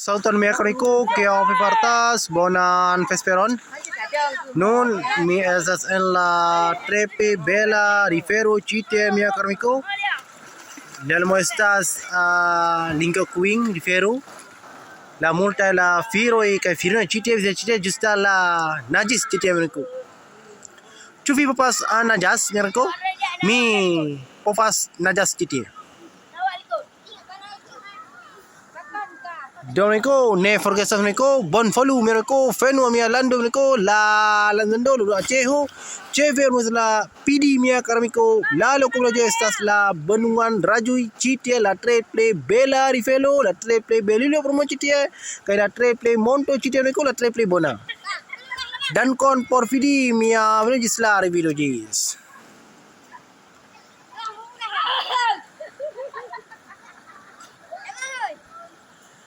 Sautan mi akriko keo pipartas bonan vesperon. Nun mi estas en la trepe bela rifero ĉi mi akriko. Delmo estas Lingkok Kuwieng rifero. La multa la firoj kaj firinoj ĉi tie ĝusta la naĝis ĉi tie mirko. Ĉu vi povas naĝas mirko? Mi povas naĝas ĉi tie. Domiko ne forgesas miko bon folu mirko fenu mia lando miko la landando lu Aceho chevermus la pidi mia karamiko la lokoj estas la benuan rajui citie la tre play bela rifelo la tre play belilo promociu kaj la tre play monto citie miko la tre play bona. Dankon por vidi mia ĝis la revido ĝis.